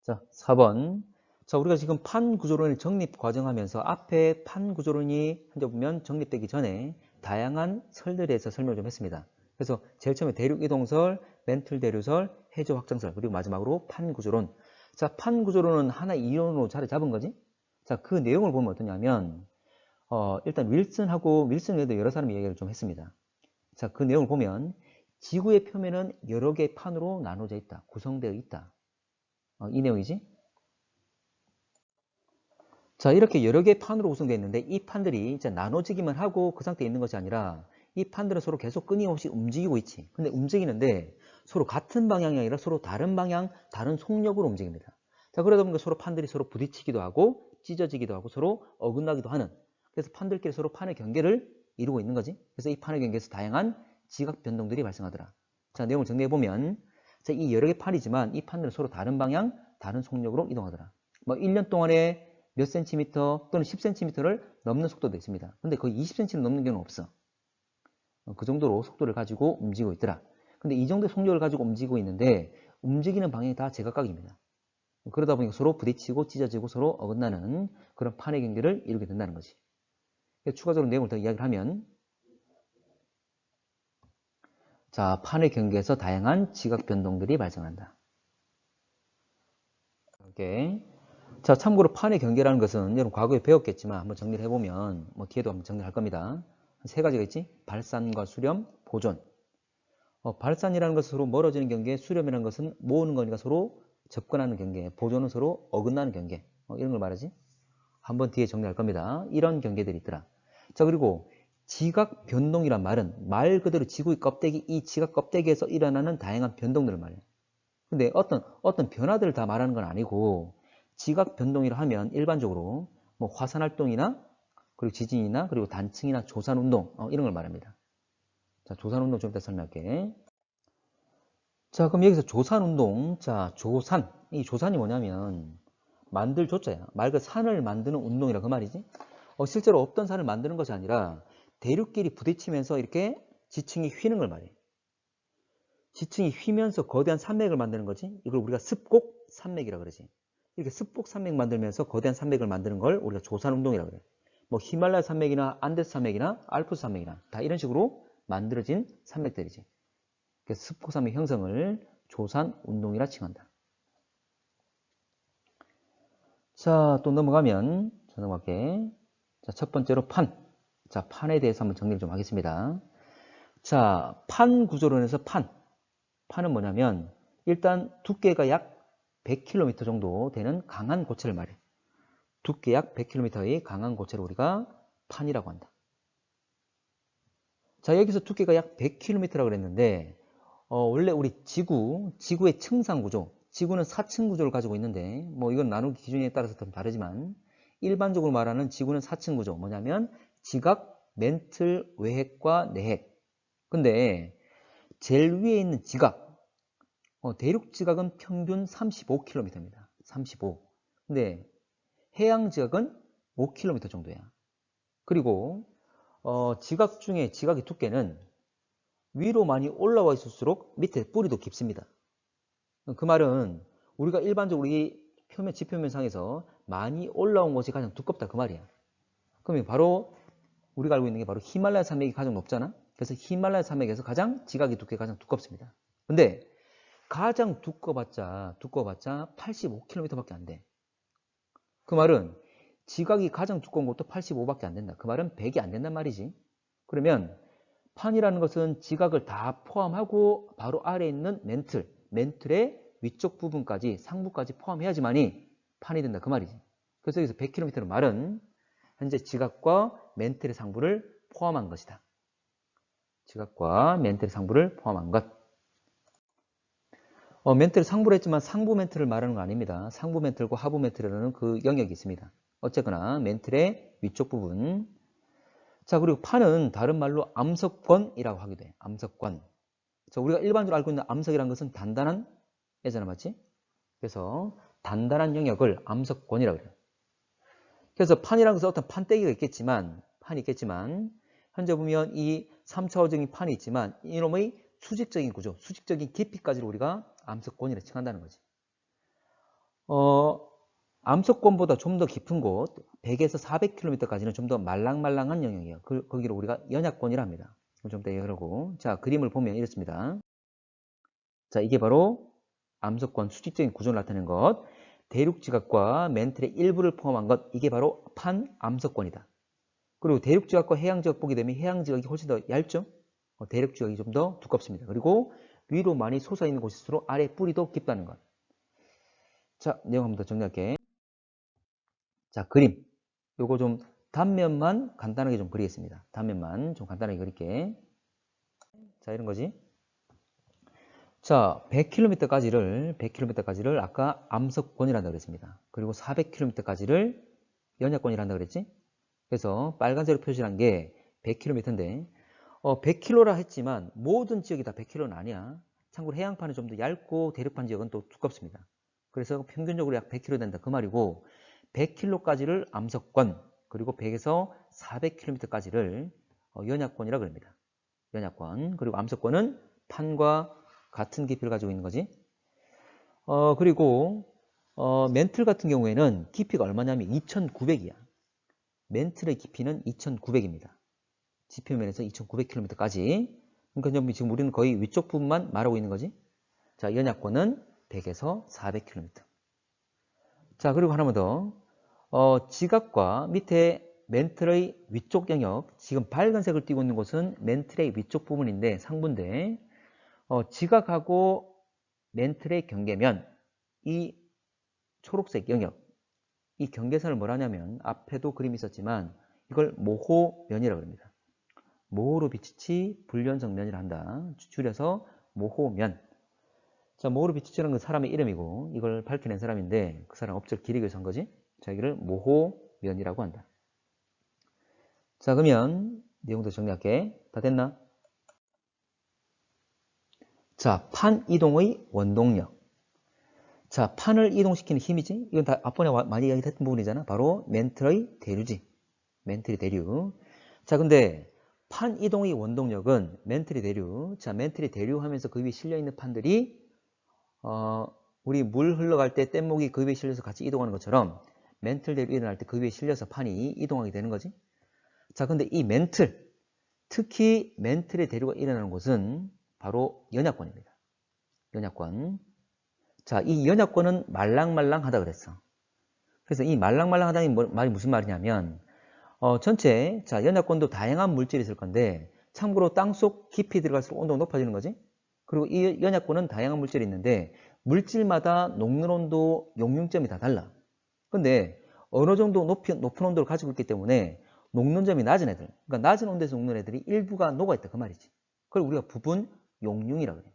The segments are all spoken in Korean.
자, 4번. 자, 우리가 지금 판구조론의 정립 과정하면서 앞에 판구조론이 현재 보면 정립되기 전에 다양한 설들에 대해서 설명을 좀 했습니다. 그래서 제일 처음에 대륙이동설, 멘틀 대류설, 해저 확장설, 그리고 마지막으로 판구조론. 자, 판구조론은 하나의 이론으로 자리 잡은 거지? 자, 그 내용을 보면 어떠냐면, 일단 윌슨 외에도 여러 사람이 얘기를 좀 했습니다. 자, 그 내용을 보면 지구의 표면은 여러 개의 판으로 나눠져 있다, 구성되어 있다. 이 내용이지? 자, 이렇게 여러 개의 판으로 구성되어 있는데 이 판들이 이제 나눠지기만 하고 그 상태에 있는 것이 아니라 이 판들은 서로 계속 끊임없이 움직이고 있지. 근데 움직이는데 서로 같은 방향이 아니라 서로 다른 방향, 다른 속력으로 움직입니다. 자, 그러다 보니까 서로 판들이 서로 부딪히기도 하고 찢어지기도 하고 서로 어긋나기도 하는, 그래서 판들끼리 서로 판의 경계를 이루고 있는 거지. 그래서 이 판의 경계에서 다양한 지각 변동들이 발생하더라. 자, 내용을 정리해보면, 자, 이 여러 개의 판이지만 이 판들은 서로 다른 방향, 다른 속력으로 이동하더라. 뭐 1년 동안에 몇 센티미터 또는 10cm를 넘는 속도도 있습니다. 근데 거의 20cm를 넘는 경우는 없어. 그 정도로 속도를 가지고 움직이고 있더라. 근데 이 정도의 속력을 가지고 움직이고 있는데 움직이는 방향이 다 제각각입니다. 그러다 보니까 서로 부딪히고 찢어지고 서로 어긋나는 그런 판의 경계를 이루게 된다는 거지. 추가적으로 내용을 더 이야기를 하면, 자, 판의 경계에서 다양한 지각 변동들이 발생한다. 오케이. 자, 참고로 판의 경계라는 것은 여러분 과거에 배웠겠지만 한번 정리를 해보면, 뭐 뒤에도 한번 정리할 겁니다. 세 가지가 있지? 발산과 수렴, 보존. 발산이라는 것은 서로 멀어지는 경계, 수렴이라는 것은 모으는 거니까 서로 접근하는 경계, 보존은 서로 어긋나는 경계. 이런 걸 말하지? 한번 뒤에 정리할 겁니다. 이런 경계들이 있더라. 자, 그리고 지각 변동이란 말은 말 그대로 지구의 껍데기, 이 지각 껍데기에서 일어나는 다양한 변동들을 말해요. 근데 어떤 변화들을 다 말하는 건 아니고, 지각 변동이라 하면 일반적으로 뭐 화산 활동이나 그리고 지진이나 그리고 단층이나 조산 운동, 이런 걸 말합니다. 자, 조산 운동 좀 이따 설명할게. 자, 그럼 여기서 조산 운동. 자, 조산. 이 조산이 뭐냐면 만들 조자야. 말 그 산을 만드는 운동이라 그 말이지. 실제로 없던 산을 만드는 것이 아니라 대륙끼리 부딪히면서 이렇게 지층이 휘는 걸 말해. 지층이 휘면서 거대한 산맥을 만드는 거지. 이걸 우리가 습곡 산맥이라 그러지. 이렇게 습곡 산맥 만들면서 거대한 산맥을 만드는 걸 우리가 조산 운동이라고 그래. 뭐 히말라야 산맥이나 안데스 산맥이나 알프스 산맥이나 다 이런 식으로 만들어진 산맥들이지. 그래서 습곡 산맥 형성을 조산 운동이라 칭한다. 자, 또 넘어가면, 자, 넘어갈게. 자, 첫 번째로 판. 자, 판에 대해서 한번 정리를 좀 하겠습니다. 자, 판 구조론에서 판. 판은 뭐냐면, 일단 두께가 약 100km 정도 되는 강한 고체를 말해. 두께 약 100km의 강한 고체를 우리가 판이라고 한다. 자, 여기서 두께가 약 100km라고 그랬는데, 원래 우리 지구의 층상 구조, 지구는 4층 구조를 가지고 있는데, 뭐 이건 나누기 기준에 따라서 좀 다르지만, 일반적으로 말하는 지구는 4층 구조, 뭐냐면 지각, 멘틀, 외핵과 내핵. 근데 제일 위에 있는 지각, 대륙 지각은 평균 35km입니다. 35. 근데 해양 지각은 5km 정도야. 그리고 지각 중에 지각의 두께는 위로 많이 올라와 있을수록 밑에 뿌리도 깊습니다. 그 말은 우리가 일반적으로 이 표면, 지표면상에서 많이 올라온 것이 가장 두껍다 그 말이야. 그러면 바로 우리가 알고 있는 게 바로 히말라야 산맥이 가장 높잖아. 그래서 히말라야 산맥에서 가장 지각의 두께가 가장 두껍습니다. 근데 가장 두꺼봤자 85km밖에 안 돼. 그 말은 지각이 가장 두꺼운 것도 85밖에 안 된다. 그 말은 100이 안 된단 말이지. 그러면 판이라는 것은 지각을 다 포함하고 바로 아래에 있는 멘틀의 위쪽 부분까지, 상부까지 포함해야지만이 판이 된다 그 말이지. 그래서 여기서 100km는 말은 현재 지각과 멘틀의 상부를 포함한 것이다. 지각과 멘틀의 상부를 포함한 것. 멘틀 상부를 했지만 상부 멘틀을 말하는 거 아닙니다. 상부 멘틀과 하부 멘틀이라는 그 영역이 있습니다. 어쨌거나 멘틀의 위쪽 부분. 자, 그리고 판은 다른 말로 암석권이라고 하기도 해. 암석권. 자, 우리가 일반적으로 알고 있는 암석이라는 것은 단단한 애잖아, 맞지? 그래서 단단한 영역을 암석권이라고 그래요. 그래서 판이라는 것은 어떤 판때기가 있겠지만, 현재 보면 이 3차원적인 판이 있지만 이놈의 수직적인 구조, 수직적인 깊이까지를 우리가 암석권이라 칭한다는 거지. 어, 암석권보다 좀 더 깊은 곳 100에서 400km까지는 좀 더 말랑말랑한 영역이에요. 거기를 우리가 연약권이라 합니다. 좀 더 얘기하고. 자, 그림을 보면 이렇습니다. 자, 이게 바로 암석권 수직적인 구조를 나타내는 것. 대륙지각과 멘틀의 일부를 포함한 것. 이게 바로 판암석권이다. 그리고 대륙지각과 해양지각 보게 되면 해양지각이 훨씬 더 얇죠? 대륙지각이 좀 더 두껍습니다. 그리고 위로 많이 솟아있는 곳일수록 아래 뿌리도 깊다는 것. 자, 내용 한번 더 정리할게. 자, 그림. 요거 좀 단면만 간단하게 좀 그리겠습니다. 단면만 좀 간단하게 그릴게. 자, 이런 거지. 자, 100km까지를 아까 암석권이라고 그랬습니다. 그리고 400km까지를 연약권이라고 그랬지? 그래서 빨간색으로 표시한 게 100km인데 100km라 했지만 모든 지역이 다 100km는 아니야. 참고로 해양판은 좀 더 얇고 대륙판 지역은 또 두껍습니다. 그래서 평균적으로 약 100km 된다 그 말이고 100km까지를 암석권 그리고 100에서 400km까지를 연약권이라고 그럽니다. 연약권 그리고 암석권은 판과 같은 깊이를 가지고 있는 거지. 그리고 멘틀 같은 경우에는 깊이가 얼마냐면 2900이야. 멘틀의 깊이는 2900입니다. 지표면에서 2900km까지. 그러니까 지금 우리는 거의 위쪽 부분만 말하고 있는 거지. 자, 연약권은 100에서 400km. 자, 그리고 하나만 더. 지각과 밑에 멘틀의 위쪽 영역, 지금 빨간색을 띄고 있는 곳은 멘틀의 위쪽 부분인데 상부인데 지각하고 멘틀의 경계면, 이 초록색 영역, 이 경계선을 뭐라 하냐면 앞에도 그림이 있었지만 이걸 모호면이라고 합니다. 모호로 비치치 불연성 면이라 한다. 줄여서 모호면. 자, 모호로 비치치라는 건 사람의 이름이고 이걸 밝혀낸 사람인데 그 사람 업적 기리기 위해서 한 거지. 자, 여기를 모호면이라고 한다. 자, 그러면 내용도 정리할게. 다 됐나? 자, 판 이동의 원동력. 자, 판을 이동시키는 힘이지. 이건 다 앞번에 많이 이야기했던 부분이잖아. 바로 멘틀의 대류지. 멘틀의 대류. 자, 근데 판 이동의 원동력은 멘틀의 대류. 자, 멘틀의 대류하면서 그 위에 실려있는 판들이 우리 물 흘러갈 때 뗏목이 그 위에 실려서 같이 이동하는 것처럼 멘틀 대류 일어날 때 그 위에 실려서 판이 이동하게 되는 거지. 자, 근데 이 멘틀, 특히 멘틀의 대류가 일어나는 곳은 바로 연약권입니다. 연약권. 자, 이 연약권은 말랑말랑하다 그랬어. 그래서 이 말랑말랑하다는 말이 무슨 말이냐면 전체 자 연약권도 다양한 물질이 있을 건데 참고로 땅속 깊이 들어갈수록 온도가 높아지는 거지. 그리고 이 연약권은 다양한 물질이 있는데 물질마다 녹는 온도, 용융점이 다 달라. 근데 어느 정도 높은 온도를 가지고 있기 때문에 녹는 점이 낮은 애들, 그러니까 낮은 온도에서 녹는 애들이 일부가 녹아있다 그 말이지. 그걸 우리가 부분 용융이라고 그래.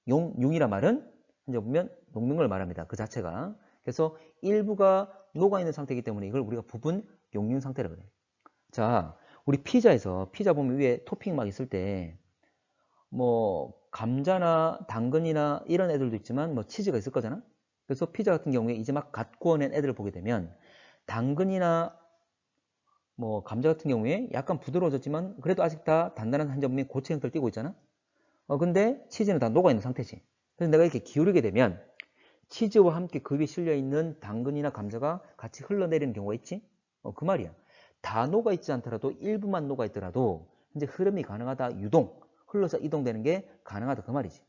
용융이란 말은 이제 보면 녹는 걸 말합니다. 그 자체가. 그래서 일부가 녹아있는 상태이기 때문에 이걸 우리가 부분 용융 상태라고 그래. 자, 우리 피자에서 피자 보면 위에 토핑 막 있을 때 뭐 감자나 당근이나 이런 애들도 있지만 뭐 치즈가 있을 거잖아. 그래서 피자 같은 경우에 이제 막 갓 구워낸 애들을 보게 되면 당근이나 뭐 감자 같은 경우에 약간 부드러워졌지만 그래도 아직 다 단단한 한 점이 고체 형태를 띠고 있잖아. 근데 치즈는 다 녹아있는 상태지. 그래서 내가 이렇게 기울이게 되면 치즈와 함께 그 위에 실려있는 당근이나 감자가 같이 흘러내리는 경우가 있지. 그 말이야. 다 녹아있지 않더라도 일부만 녹아있더라도 이제 흐름이 가능하다. 유동, 흘러서 이동되는 게 가능하다. 그 말이지.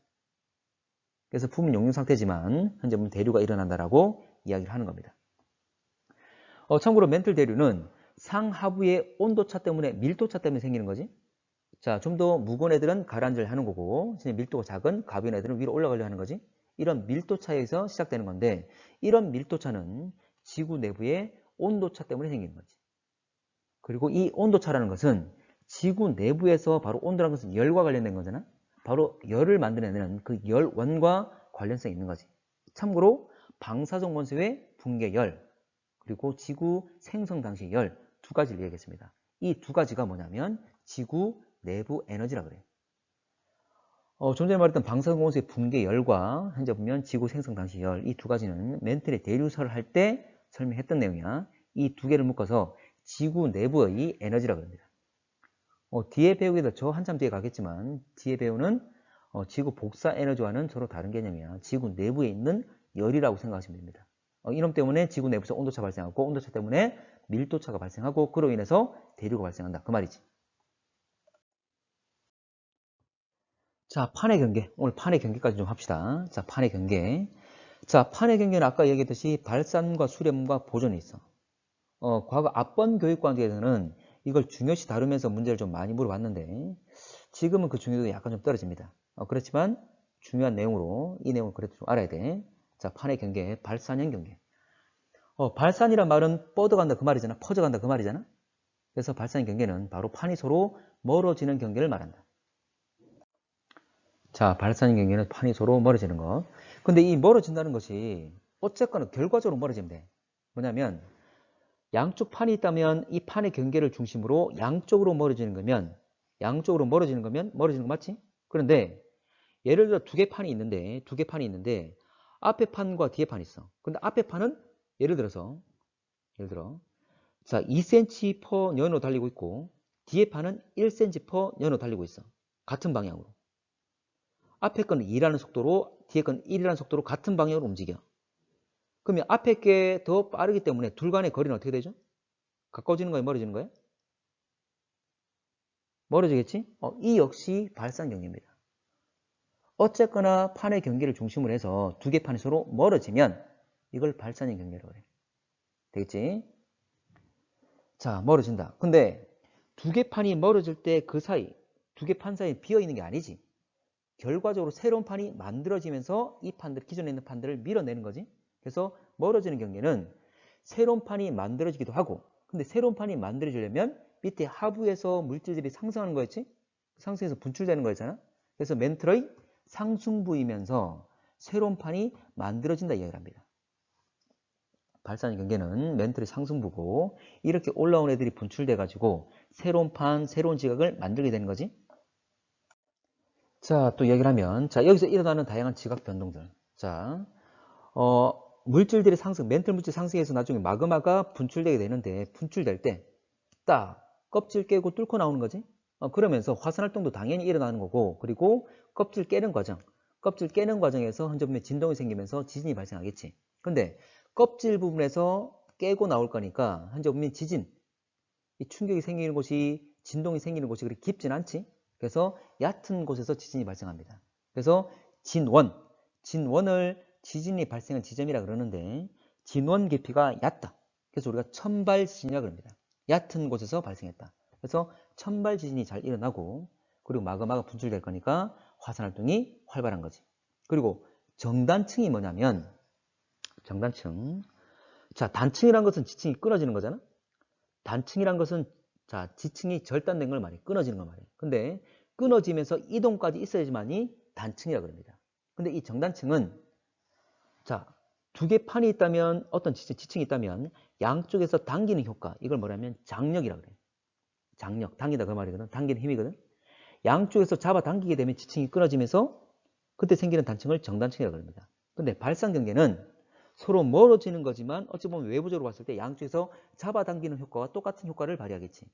그래서 부분 용융 상태지만 현재 대류가 일어난다라고 이야기를 하는 겁니다. 참고로 멘틀 대류는 상하부의 온도차 때문에 밀도차 때문에 생기는 거지. 자, 좀 더 무거운 애들은 가라앉으려 하는 거고 밀도가 작은 가벼운 애들은 위로 올라가려 하는 거지. 이런 밀도 차에서 시작되는 건데 이런 밀도 차는 지구 내부의 온도차 때문에 생기는 거지. 그리고 이 온도차라는 것은 지구 내부에서 바로 온도라는 것은 열과 관련된 거잖아. 바로 열을 만들어내는 그 열원과 관련성이 있는 거지. 참고로 방사성 원소의 붕괴열 그리고 지구 생성 당시의 열 두 가지를 얘기했습니다. 이 두 가지가 뭐냐면 지구 내부 에너지라 그래요. 좀 전에 말했던 방사성 원소의 붕괴 열과 현재 보면 지구 생성 당시 열 이 두 가지는 멘틀의 대류설을 할 때 설명했던 내용이야. 이 두 개를 묶어서 지구 내부의 에너지라고 합니다. 뒤에 배우기도 저 한참 뒤에 가겠지만 뒤에 배우는 지구 복사 에너지와는 서로 다른 개념이야. 지구 내부에 있는 열이라고 생각하시면 됩니다. 이놈 때문에 지구 내부에서 온도차 발생하고 온도차 때문에 밀도차가 발생하고 그로 인해서 대류가 발생한다. 그 말이지. 자, 판의 경계. 오늘 판의 경계까지 좀 합시다. 자, 판의 경계. 자, 판의 경계는 아까 얘기했듯이 발산과 수렴과 보존이 있어. 과거 앞번 교육과정에서는 이걸 중요시 다루면서 문제를 좀 많이 물어봤는데 지금은 그 중요도가 약간 좀 떨어집니다. 그렇지만 중요한 내용으로 이 내용을 그래도 좀 알아야 돼. 자, 판의 경계, 발산형 경계. 발산이란 말은 뻗어간다 그 말이잖아. 퍼져간다 그 말이잖아. 그래서 발산형 경계는 바로 판이 서로 멀어지는 경계를 말한다. 자, 발산형 경계는 판이 서로 멀어지는 것. 근데 이 멀어진다는 것이 어쨌거나 결과적으로 멀어지면 돼. 뭐냐면 양쪽 판이 있다면 이 판의 경계를 중심으로 양쪽으로 멀어지는 거면 멀어지는 거 맞지? 그런데 예를 들어 두 개 판이 있는데 앞에 판과 뒤에 판이 있어. 근데 앞에 판은 예를 들어 자 2cm per 년으로 달리고 있고 뒤에 판은 1cm per 년으로 달리고 있어. 같은 방향으로. 앞에 거는 2라는 속도로 뒤에 거는 1이라는 속도로 같은 방향으로 움직여. 그러면 앞에 게 더 빠르기 때문에 둘 간의 거리는 어떻게 되죠? 가까워지는 거예요? 멀어지는 거예요? 멀어지겠지? 이 역시 발산 경계입니다. 어쨌거나 판의 경계를 중심으로 해서 두 개 판이 서로 멀어지면 이걸 발산형 경계라고 해요. 되겠지? 자, 멀어진다. 근데 두 개 판이 멀어질 때 그 사이, 두 개 판 사이에 비어있는 게 아니지. 결과적으로 새로운 판이 만들어지면서 이 판들, 기존에 있는 판들을 밀어내는 거지. 그래서 멀어지는 경계는 새로운 판이 만들어지기도 하고 근데 새로운 판이 만들어지려면 밑에 하부에서 물질들이 상승하는 거였지? 상승해서 분출되는 거였잖아. 그래서 멘틀의 상승부이면서 새로운 판이 만들어진다 이야기를 합니다. 발산 경계는 멘틀의 상승부고 이렇게 올라온 애들이 분출돼 가지고 새로운 판, 새로운 지각을 만들게 되는 거지. 자, 또 얘기를 하면 자, 여기서 일어나는 다양한 지각 변동들. 자, 물질들이 상승, 멘틀 물질 상승해서 나중에 마그마가 분출되게 되는데 분출될 때 딱 껍질 깨고 뚫고 나오는 거지. 그러면서 화산 활동도 당연히 일어나는 거고 그리고 껍질 깨는 과정에서 한점에 진동이 생기면서 지진이 발생하겠지. 근데 껍질 부분에서 깨고 나올 거니까 한점에 지진, 이 충격이 생기는 곳이 진동이 생기는 곳이 그렇게 깊진 않지. 그래서 얕은 곳에서 지진이 발생합니다. 그래서 진원을 지진이 발생한 지점이라 그러는데 진원 깊이가 얕다. 그래서 우리가 천발 지진이라고 합니다. 얕은 곳에서 발생했다. 그래서 천발 지진이 잘 일어나고 그리고 마그마가 분출될 거니까 화산 활동이 활발한 거지. 그리고 정단층이 뭐냐면 정단층. 자, 단층이란 것은 지층이 끊어지는 거잖아. 단층이란 것은 자, 지층이 절단된 걸 말해. 끊어지는 걸 말해. 근데 끊어지면서 이동까지 있어야지만이 단층이라고 합니다. 근데 이 정단층은 자, 두 개 판이 있다면 어떤 지층이 있다면 양쪽에서 당기는 효과 이걸 뭐냐면 장력이라고 그래요. 장력, 당기다 그 말이거든. 당기는 힘이거든. 양쪽에서 잡아당기게 되면 지층이 끊어지면서 그때 생기는 단층을 정단층이라고 합니다. 근데 발산 경계는 서로 멀어지는 거지만 어찌 보면 외부적으로 봤을 때 양쪽에서 잡아당기는 효과와 똑같은 효과를 발휘하겠지.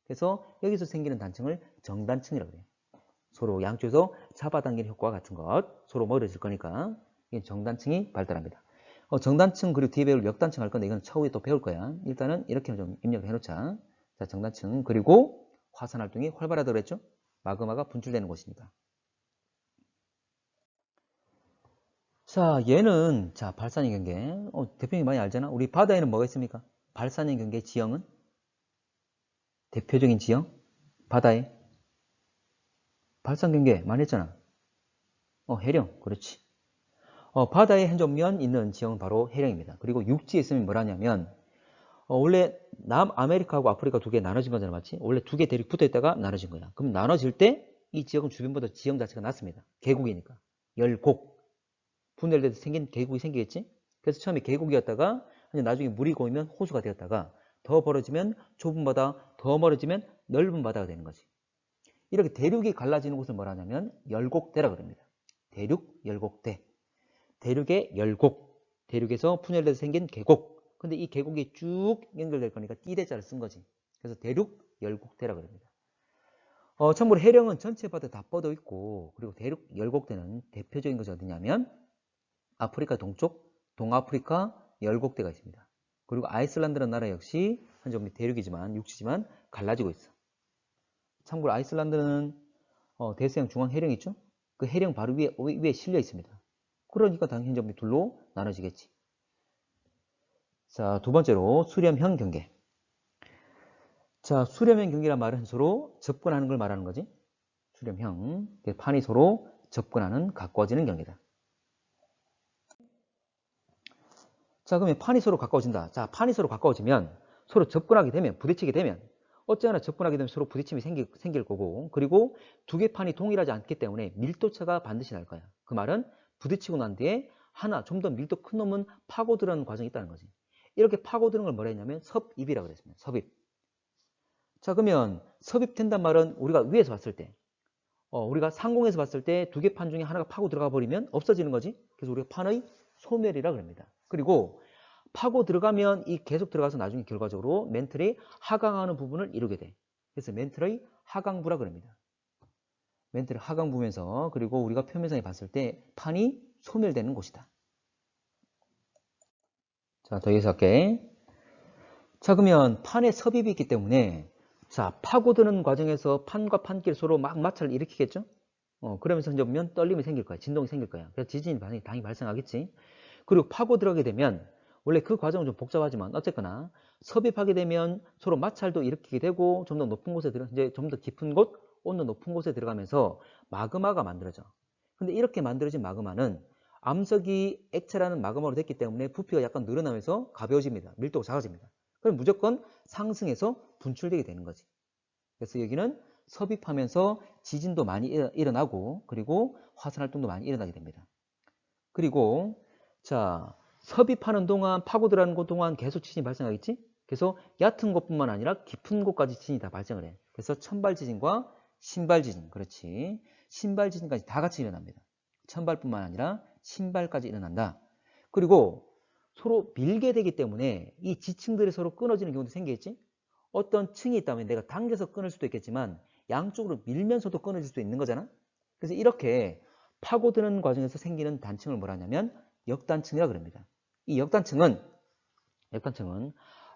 그래서 여기서 생기는 단층을 정단층이라고 해요. 서로 양쪽에서 잡아당기는 효과와 같은 것, 서로 멀어질 거니까 이게 정단층이 발달합니다. 정단층 그리고 뒤에 배울 역단층 할 건데 이건 차후에 또 배울 거야. 일단은 이렇게 좀 입력을 해놓자. 자, 정단층 그리고 화산 활동이 활발하다고 그랬죠? 마그마가 분출되는 곳이니까. 자, 얘는 자 발산형 경계. 대표님 많이 알잖아. 우리 바다에는 뭐가 있습니까? 발산형 경계 지형은 대표적인 지형 바다에 발산 경계 많이 했잖아. 해령 그렇지. 바다에 한점면 있는 지형은 바로 해령입니다. 그리고 육지에 있으면 뭐라냐면 원래 남아메리카하고 아프리카 두 개 나눠진 거잖아, 맞지? 원래 두 개 대륙 붙어 있다가 나눠진 거야. 그럼 나눠질 때 이 지역은 주변보다 지형 자체가 낮습니다. 계곡이니까. 열곡. 분열될 때 생긴 계곡이 생기겠지? 그래서 처음에 계곡이었다가 나중에 물이 고이면 호수가 되었다가 더 벌어지면 좁은 바다, 더 멀어지면 넓은 바다가 되는 거지. 이렇게 대륙이 갈라지는 곳을 뭐라 하냐면 열곡대라고 합니다. 대륙, 열곡대. 대륙의 열곡. 대륙에서 분열돼서 생긴 계곡. 근데 이 계곡이 쭉 연결될 거니까 띠대자를 쓴 거지. 그래서 대륙, 열곡대라고 합니다. 참고로 해령은 전체 바다 다 뻗어 있고 그리고 대륙, 열곡대는 대표적인 것이 어디냐면 아프리카 동쪽, 동아프리카, 열곡대가 있습니다. 그리고 아이슬란드라는 나라 역시 현재 대륙이지만 육지지만 갈라지고 있어. 참고로 아이슬란드는 대서양 중앙 해령 있죠? 그 해령 바로 위에 실려 있습니다. 그러니까 당연히 현재 둘로 나눠지겠지. 자, 두 번째로 수렴형 경계. 자, 수렴형 경계란 말은 서로 접근하는 걸 말하는 거지. 수렴형. 판이 서로 접근하는 가까워지는 경계다. 자, 그러면 판이 서로 가까워진다. 자, 판이 서로 가까워지면 서로 접근하게 되면, 부딪히게 되면 어쩌나 접근하게 되면 서로 부딪힘이 생길 거고, 그리고 두 개 판이 동일하지 않기 때문에 밀도차가 반드시 날 거야. 그 말은 부딪히고 난 뒤에 하나 좀 더 밀도 큰 놈은 파고들어가는 과정이 있다는 거지. 이렇게 파고드는 걸 뭐라 했냐면 섭입이라고 그랬습니다. 섭입. 자, 그러면 섭입된단 말은 우리가 위에서 봤을 때, 우리가 상공에서 봤을 때 두 개 판 중에 하나가 파고 들어가 버리면 없어지는 거지. 그래서 우리가 판의 소멸이라고 합니다. 그리고 파고 들어가면 이 계속 들어가서 나중에 결과적으로 멘틀이 하강하는 부분을 이루게 돼. 그래서 멘틀의 하강부라 그럽니다. 멘틀의 하강부면서 그리고 우리가 표면상에 봤을 때 판이 소멸되는 곳이다. 자, 더 이어서 할게. 자, 그러면 판에 섭입이 있기 때문에 자, 파고드는 과정에서 판과 판끼리 서로 막 마찰을 일으키겠죠? 그러면서 이제 보면 떨림이 생길 거야. 진동이 생길 거야. 그래서 지진이 당연히 발생하겠지. 그리고 파고 들어가게 되면 원래 그 과정은 좀 복잡하지만 어쨌거나 섭입하게 되면 서로 마찰도 일으키게 되고 좀 더 높은 곳에 이제 좀 더 깊은 곳, 온도 높은 곳에 들어가면서 마그마가 만들어져. 근데 이렇게 만들어진 마그마는 암석이 액체라는 마그마로 됐기 때문에 부피가 약간 늘어나면서 가벼워집니다. 밀도가 작아집니다. 그럼 무조건 상승해서 분출되게 되는 거지. 그래서 여기는 섭입하면서 지진도 많이 일어나고 그리고 화산활동도 많이 일어나게 됩니다. 그리고 자, 섭입하는 동안 파고들어가는 곳 동안 계속 지진이 발생하겠지? 그래서 얕은 곳뿐만 아니라 깊은 곳까지 지진이 다 발생을 해. 그래서 천발 지진과 신발 지진, 그렇지. 신발 지진까지 다 같이 일어납니다. 천발뿐만 아니라 신발까지 일어난다. 그리고 서로 밀게 되기 때문에 이 지층들이 서로 끊어지는 경우도 생기겠지? 어떤 층이 있다면 내가 당겨서 끊을 수도 있겠지만 양쪽으로 밀면서도 끊어질 수도 있는 거잖아? 그래서 이렇게 파고드는 과정에서 생기는 단층을 뭐라 하냐면 역단층이라고 그럽니다. 이 역단층은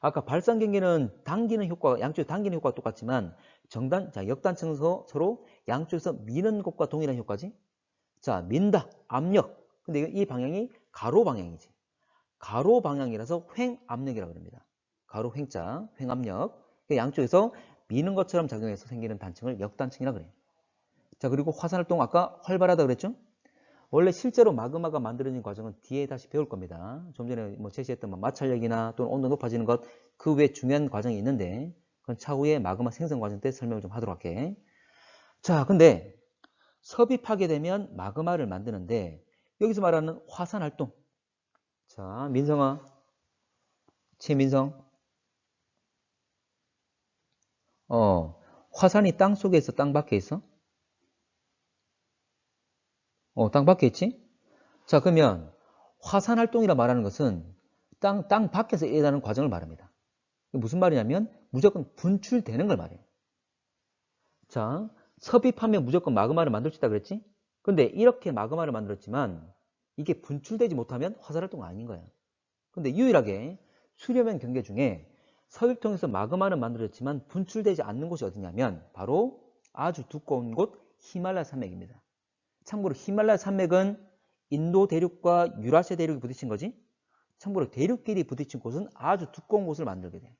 아까 발산 경계는 당기는 효과, 양쪽에 당기는 효과가 똑같지만 자, 역단층은 서로 양쪽에서 미는 것과 동일한 효과지. 자, 민다, 압력. 근데 이 방향이 가로 방향이지. 가로 방향이라서 횡압력이라고 합니다. 가로 횡자, 횡압력. 양쪽에서 미는 것처럼 작용해서 생기는 단층을 역단층이라고 그래요. 자, 그리고 화산활동 아까 활발하다 그랬죠? 원래 실제로 마그마가 만들어진 과정은 뒤에 다시 배울 겁니다. 좀 전에 제시했던 마찰력이나 또는 온도 높아지는 것, 그 외에 중요한 과정이 있는데 그건 차후에 마그마 생성 과정 때 설명을 좀 하도록 할게. 자, 근데 섭입하게 되면 마그마를 만드는데 여기서 말하는 화산활동. 자, 민성아, 최민성. 화산이 땅 속에 있어, 땅 밖에 있어? 땅 밖에 있지? 자, 그러면 화산활동이라 말하는 것은 땅 밖에서 일어나는 과정을 말합니다. 무슨 말이냐면 무조건 분출되는 걸 말해요. 자, 섭입하면 무조건 마그마를 만들 수 있다 그랬지? 근데 이렇게 마그마를 만들었지만 이게 분출되지 못하면 화산활동은 아닌 거야. 근데 유일하게 수렴형 경계 중에 섭입 통해서 마그마는 만들어졌지만 분출되지 않는 곳이 어디냐면 바로 아주 두꺼운 곳 히말라야 산맥입니다. 참고로 히말라야 산맥은 인도 대륙과 유라시아 대륙이 부딪힌 거지. 참고로 대륙끼리 부딪힌 곳은 아주 두꺼운 곳을 만들게 돼.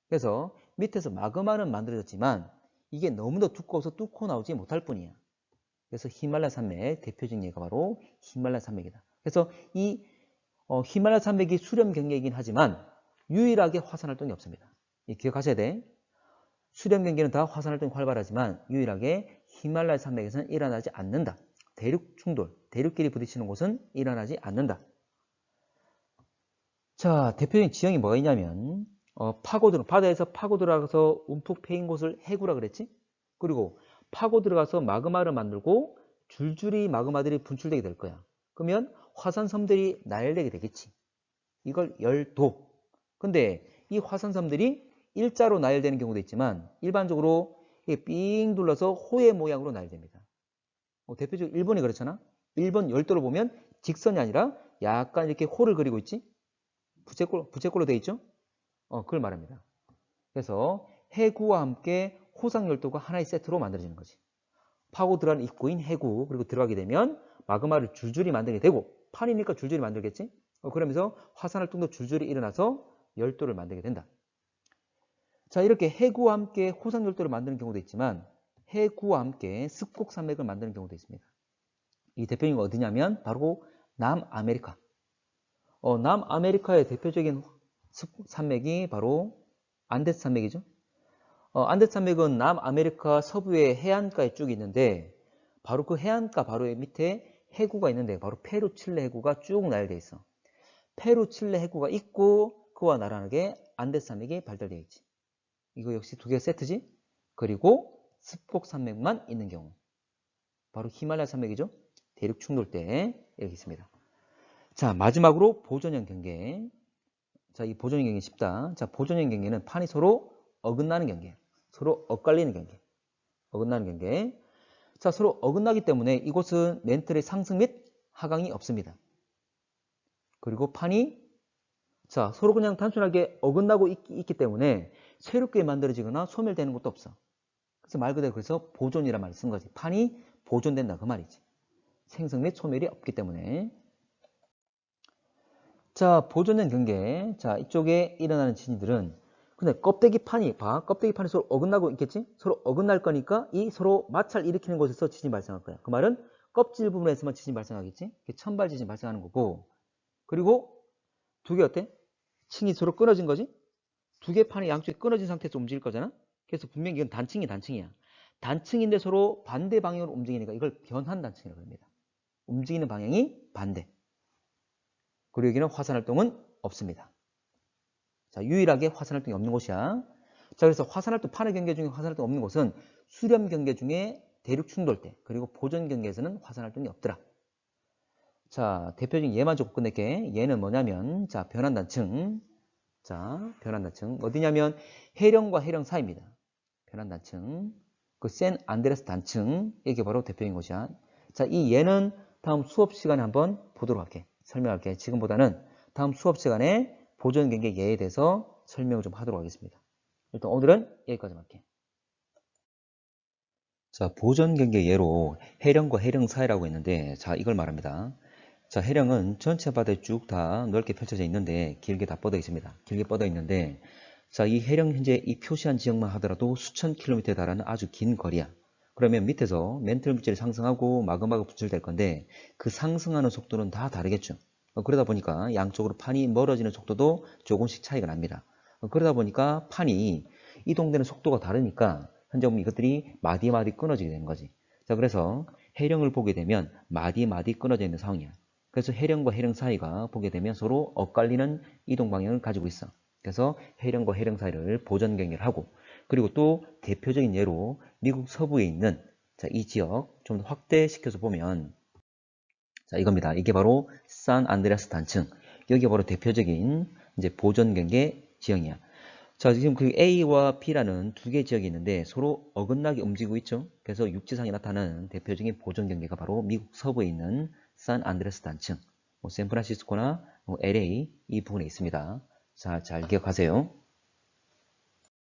그래서 밑에서 마그마는 만들어졌지만 이게 너무도 두꺼워서 뚫고 나오지 못할 뿐이야. 그래서 히말라야 산맥 대표적인 예가 바로 히말라야 산맥이다. 그래서 이 히말라야 산맥이 수렴 경계이긴 하지만 유일하게 화산활동이 없습니다. 기억하셔야 돼. 수렴 경계는 다 화산활동이 활발하지만 유일하게 히말라야 산맥에서는 일어나지 않는다. 대륙 충돌, 대륙끼리 부딪히는 곳은 일어나지 않는다. 자, 대표적인 지형이 뭐가 있냐면 바다에서 파고 들어가서 움푹 패인 곳을 해구라 그랬지? 그리고 파고 들어가서 마그마를 만들고 줄줄이 마그마들이 분출되게 될 거야. 그러면 화산섬들이 나열되게 되겠지. 이걸 열도. 근데 이 화산섬들이 일자로 나열되는 경우도 있지만 일반적으로 삥 둘러서 호의 모양으로 나열됩니다. 대표적으로 일본이 그렇잖아. 일본 열도를 보면 직선이 아니라 약간 이렇게 호를 그리고 있지. 부채꼴로 되어 있죠? 그걸 말합니다. 그래서 해구와 함께 호상열도가 하나의 세트로 만들어지는 거지. 파고 들어가는 입구인 해구, 그리고 들어가게 되면 마그마를 줄줄이 만들게 되고, 판이니까 줄줄이 만들겠지? 그러면서 화산활동도 줄줄이 일어나서 열도를 만들게 된다. 자, 이렇게 해구와 함께 호상열도를 만드는 경우도 있지만 해구와 함께 습곡산맥을 만드는 경우도 있습니다. 이 대표적인 어디냐면 바로 남아메리카. 남아메리카의 대표적인 산맥이 바로 안데스 산맥이죠. 안데스 산맥은 남아메리카 서부의 해안가에 쭉 있는데 바로 그 해안가 바로 밑에 해구가 있는데 바로 페루 칠레 해구가 쭉 나열되어 있어. 페루 칠레 해구가 있고 그와 나란하게 안데스 산맥이 발달되어 있지. 이거 역시 두 개가 세트지. 그리고 습곡 산맥만 있는 경우 바로 히말라야 산맥이죠. 대륙 충돌 때 이렇게 있습니다. 자, 마지막으로 보존형 경계. 자, 이 보존형 경계 쉽다. 자, 보존형 경계는 판이 서로 어긋나는 경계. 서로 엇갈리는 경계. 어긋나는 경계. 자, 서로 어긋나기 때문에 이곳은 멘틀의 상승 및 하강이 없습니다. 그리고 판이 자, 서로 그냥 단순하게 어긋나고 있기 때문에 새롭게 만들어지거나 소멸되는 것도 없어. 그래서 말 그대로 그래서 보존이란 말을 쓴 거지. 판이 보존된다 그 말이지. 생성 및 소멸이 없기 때문에. 자, 보존형 경계. 자, 이쪽에 일어나는 지진들은 근데 껍데기 판이 서로 어긋나고 있겠지? 서로 어긋날 거니까 이 서로 마찰 일으키는 곳에서 지진이 발생할 거야. 그 말은 껍질 부분에서만 지진이 발생하겠지? 천발 지진이 발생하는 거고. 그리고 두 개 어때? 층이 서로 끊어진 거지? 두 개 판이 양쪽이 끊어진 상태에서 움직일 거잖아? 그래서 분명히 이건 단층이야. 단층인데 서로 반대 방향으로 움직이니까 이걸 변환 단층이라고 합니다. 움직이는 방향이 반대. 그리고 여기는 화산활동은 없습니다. 자, 유일하게 화산활동이 없는 곳이야. 자, 그래서 화산활동, 판의 경계 중에 화산활동 없는 곳은 수렴 경계 중에 대륙 충돌 때, 그리고 보존 경계에서는 화산활동이 없더라. 자, 대표적인 예만 좀 끝낼게. 얘는 뭐냐면, 자, 변환단층. 자, 변환단층. 어디냐면, 해령과 해령 사이입니다. 변환단층. 그 샌 안드레스 단층. 이게 바로 대표적인 곳이야. 자, 이 얘는 다음 수업 시간에 한번 보도록 할게. 설명할게. 지금보다는 다음 수업 시간에 보존 경계 예에 대해서 설명을 좀 하도록 하겠습니다. 일단 오늘은 여기까지만 할게. 자, 보존 경계 예로 해령과 해령 사이라고 했는데, 자, 이걸 말합니다. 자, 해령은 전체 바다에 쭉 다 넓게 펼쳐져 있는데 길게 다 뻗어 있습니다. 길게 뻗어 있는데, 자, 이 해령 현재 이 표시한 지역만 하더라도 수천 킬로미터에 달하는 아주 긴 거리야. 그러면 밑에서 멘틀 물질이 상승하고 마그마가 분출될 건데 그 상승하는 속도는 다 다르겠죠. 그러다 보니까 양쪽으로 판이 멀어지는 속도도 조금씩 차이가 납니다. 그러다 보니까 판이 이동되는 속도가 다르니까 현재 보면 이것들이 마디마디 끊어지게 되는 거지. 자, 그래서 해령을 보게 되면 마디마디 끊어져 있는 상황이야. 그래서 해령과 해령 사이가 보게 되면 서로 엇갈리는 이동 방향을 가지고 있어. 그래서 해령과 해령 사이를 보존 경계를 하고, 그리고 또 대표적인 예로 미국 서부에 있는 자, 이 지역 좀 더 확대시켜서 보면 자, 이겁니다. 이게 바로 산 안드레아스 단층. 여기가 바로 대표적인 이제 보존 경계 지형이야. 자, 지금 그 A와 B라는 두 개 지역이 있는데 서로 어긋나게 움직이고 있죠. 그래서 육지상에 나타나는 대표적인 보존 경계가 바로 미국 서부에 있는 산 안드레스 단층, 샌프란시스코나 LA 이 부분에 있습니다. 자, 잘 기억하세요.